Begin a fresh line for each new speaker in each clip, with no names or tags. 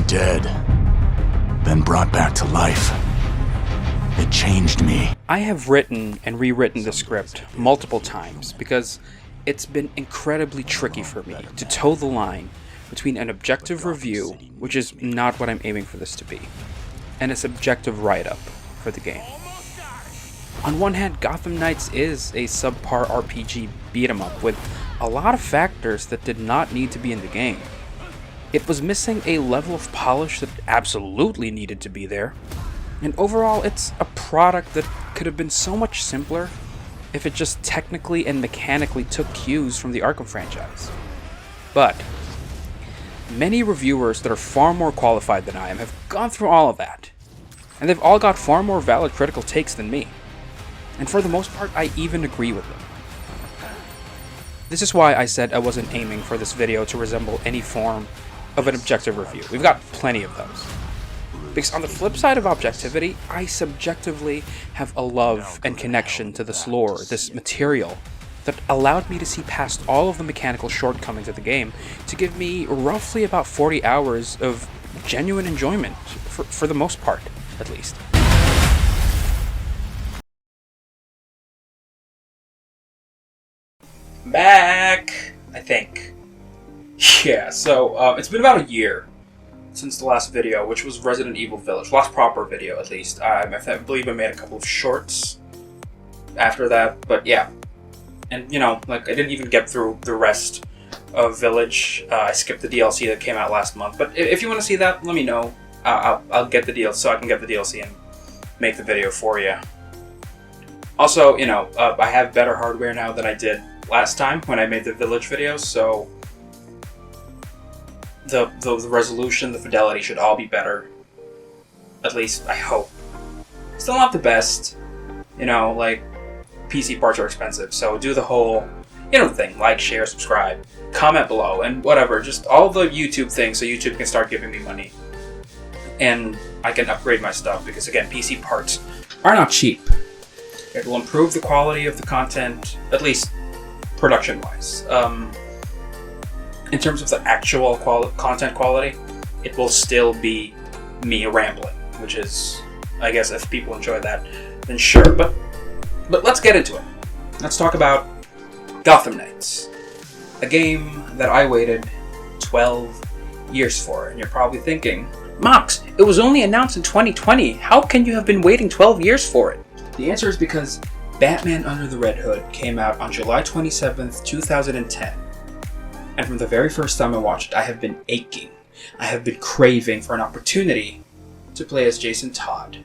dead, then brought back to life. It changed me.
I have written and rewritten the script multiple times because it's been incredibly tricky for me to toe the line between an objective review, which is not what I'm aiming for this to be, and a subjective write-up for the game. On one hand, Gotham Knights is a subpar RPG beat-em-up with a lot of factors that did not need to be in the game. It was missing a level of polish that absolutely needed to be there, and overall it's a product that could have been so much simpler if it just technically and mechanically took cues from the Arkham franchise. But many reviewers that are far more qualified than I am have gone through all of that, and they've all got far more valid critical takes than me. And for the most part, I even agree with them. This is why I said I wasn't aiming for this video to resemble any form of an objective review. We've got plenty of those. Because on the flip side of objectivity, I subjectively have a love and connection to this lore, this material, that allowed me to see past all of the mechanical shortcomings of the game to give me roughly about 40 hours of genuine enjoyment, for the most part, at least. Back, I think. Yeah, so it's been about a year since the last video, which was Resident Evil Village. Last proper video, at least. I believe I made a couple of shorts after that, but yeah. And, you know, like, I didn't even get through the rest of Village. I skipped the DLC that came out last month, but if you want to see that, let me know. I'll get the DLC, so I can get the DLC and make the video for you. Also, you know, I have better hardware now than I did last time when I made the Village video, so the resolution, the fidelity should all be better. At least, I hope. Still not the best. You know, like, PC parts are expensive, so do the whole, you know, thing. Like, share, subscribe, comment below, and whatever. Just all the YouTube things so YouTube can start giving me money. And I can upgrade my stuff, because again, PC parts are not cheap. It will improve the quality of the content, at least production-wise. In terms of the actual content quality, it will still be me rambling, which is, I guess, if people enjoy that, then sure. But let's get into it. Let's talk about Gotham Knights, a game that I waited 12 years for. And you're probably thinking, Mox, it was only announced in 2020. How can you have been waiting 12 years for it? The answer is because Batman Under the Red Hood came out on July 27th, 2010. And from the very first time I watched it, I have been aching. I have been craving for an opportunity to play as Jason Todd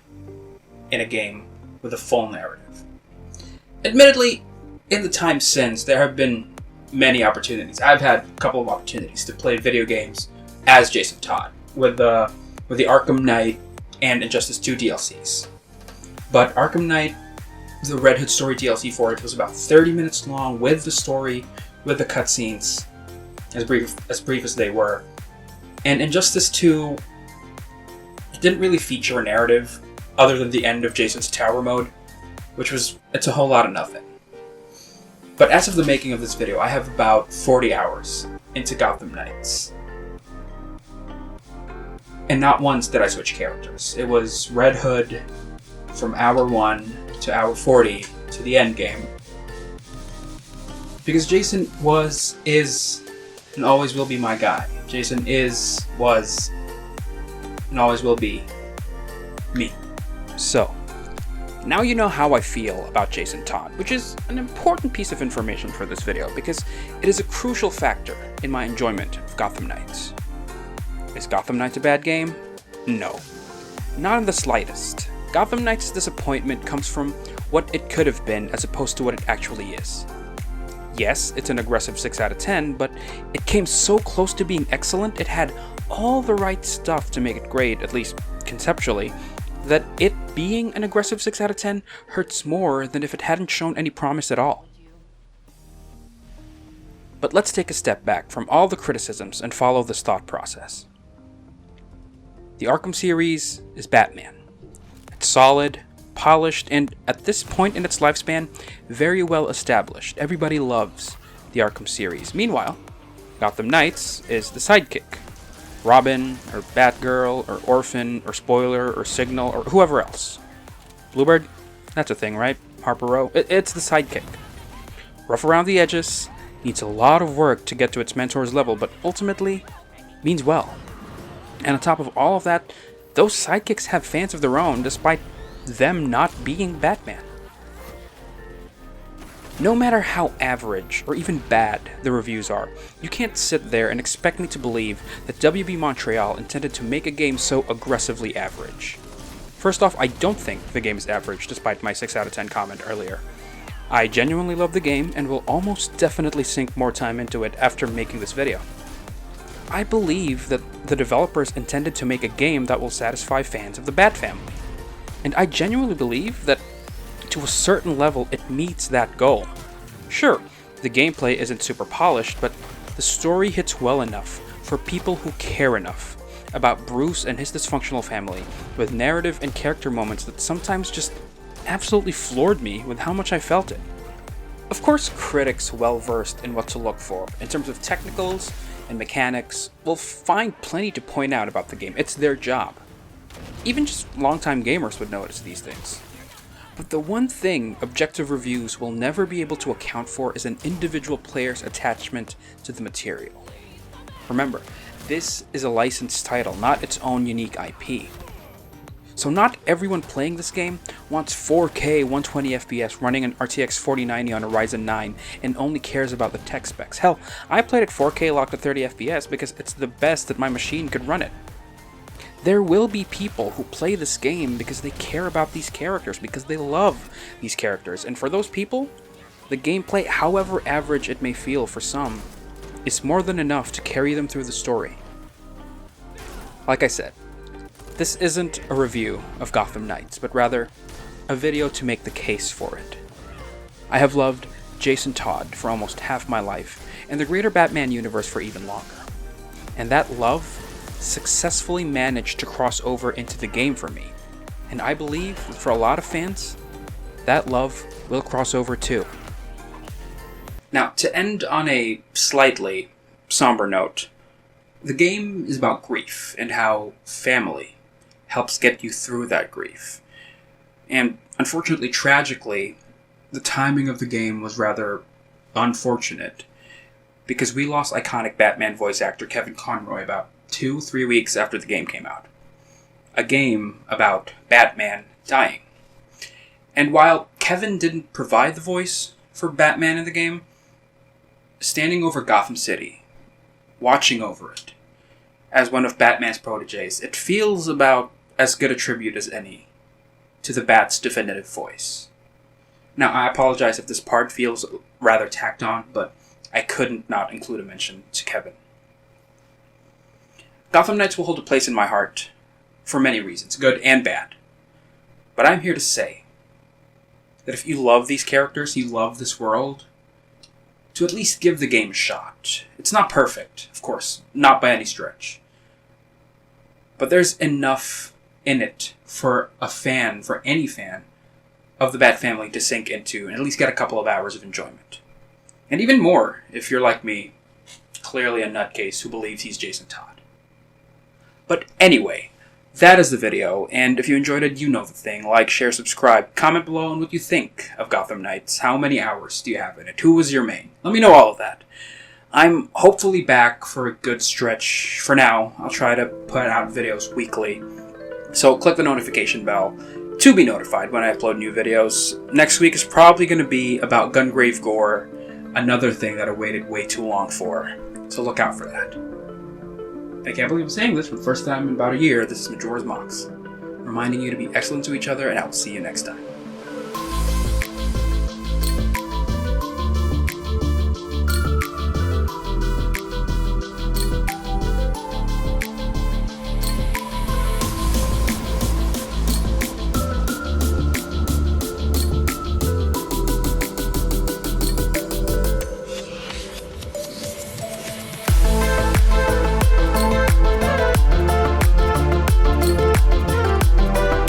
in a game with a full narrative. Admittedly, in the time since, there have been many opportunities. I've had a couple of opportunities to play video games as Jason Todd with the Arkham Knight and Injustice 2 DLCs. But Arkham Knight, the Red Hood story DLC for it, was about 30 minutes long with the story, with the cutscenes, as brief as they were. And Injustice 2, it didn't really feature a narrative other than the end of Jason's Tower mode, it's a whole lot of nothing. But as of the making of this video, I have about 40 hours into Gotham Knights. And not once did I switch characters. It was Red Hood from hour 1 to hour 40 to the end game. Because Jason is, and always will be my guy. Jason was, and always will be me. So, now you know how I feel about Jason Todd, which is an important piece of information for this video because it is a crucial factor in my enjoyment of Gotham Knights. Is Gotham Knights a bad game? No. Not in the slightest. Gotham Knights' disappointment comes from what it could have been as opposed to what it actually is. Yes, it's an aggressive 6 out of 10, but it came so close to being excellent, it had all the right stuff to make it great, at least conceptually, that it being an aggressive 6 out of 10 hurts more than if it hadn't shown any promise at all. But let's take a step back from all the criticisms and follow this thought process. The Arkham series is Batman. It's solid, polished, and at this point in its lifespan, very well established. Everybody loves the Arkham series. Meanwhile, Gotham Knights is the sidekick. Robin, or Batgirl, or Orphan, or Spoiler, or Signal, or whoever else. Bluebird? That's a thing, right? Harper Row? It's the sidekick. Rough around the edges, needs a lot of work to get to its mentor's level, but ultimately means well. And on top of all of that, those sidekicks have fans of their own, despite them not being Batman. No matter how average or even bad the reviews are, you can't sit there and expect me to believe that WB Montreal intended to make a game so aggressively average. First off, I don't think the game is average, despite my 6 out of 10 comment earlier. I genuinely love the game and will almost definitely sink more time into it after making this video. I believe that the developers intended to make a game that will satisfy fans of the Batfamily. And I genuinely believe that to a certain level it meets that goal. Sure, the gameplay isn't super polished, but the story hits well enough for people who care enough about Bruce and his dysfunctional family, with narrative and character moments that sometimes just absolutely floored me with how much I felt it. Of course, critics well versed in what to look for in terms of technicals and mechanics will find plenty to point out about the game. It's their job. Even just longtime gamers would notice these things. But the one thing objective reviews will never be able to account for is an individual player's attachment to the material. Remember, this is a licensed title, not its own unique IP. So not everyone playing this game wants 4K 120 FPS running an RTX 4090 on a Ryzen 9 and only cares about the tech specs. Hell, I played at 4K locked at 30 FPS because it's the best that my machine could run it. There will be people who play this game because they care about these characters, because they love these characters, and for those people, the gameplay, however average it may feel for some, is more than enough to carry them through the story. Like I said, this isn't a review of Gotham Knights, but rather a video to make the case for it. I have loved Jason Todd for almost half my life, and the greater Batman universe for even longer. And that love successfully managed to cross over into the game for me. And I believe that for a lot of fans, that love will cross over too. Now, to end on a slightly somber note, the game is about grief and how family helps get you through that grief. And unfortunately, tragically, the timing of the game was rather unfortunate because we lost iconic Batman voice actor Kevin Conroy about 2-3 weeks after the game came out. A game about Batman dying. And while Kevin didn't provide the voice for Batman in the game, standing over Gotham City, watching over it, as one of Batman's proteges, it feels about as good a tribute as any to the Bat's definitive voice. Now, I apologize if this part feels rather tacked on, but I couldn't not include a mention to Kevin. Gotham Knights will hold a place in my heart for many reasons, good and bad. But I'm here to say that if you love these characters, you love this world, to at least give the game a shot. It's not perfect, of course, not by any stretch. But there's enough in it for a fan, for any fan, of the Batfamily to sink into and at least get a couple of hours of enjoyment. And even more if you're like me, clearly a nutcase who believes he's Jason Todd. But anyway, that is the video, and if you enjoyed it, you know the thing. Like, share, subscribe, comment below on what you think of Gotham Knights. How many hours do you have in it? Who was your main? Let me know all of that. I'm hopefully back for a good stretch. For now, I'll try to put out videos weekly. So click the notification bell to be notified when I upload new videos. Next week is probably going to be about Gungrave Gore, another thing that I waited way too long for. So look out for that. I can't believe I'm saying this for the first time in about a year. This is MajorasMox, reminding you to be excellent to each other, and I will see you next time.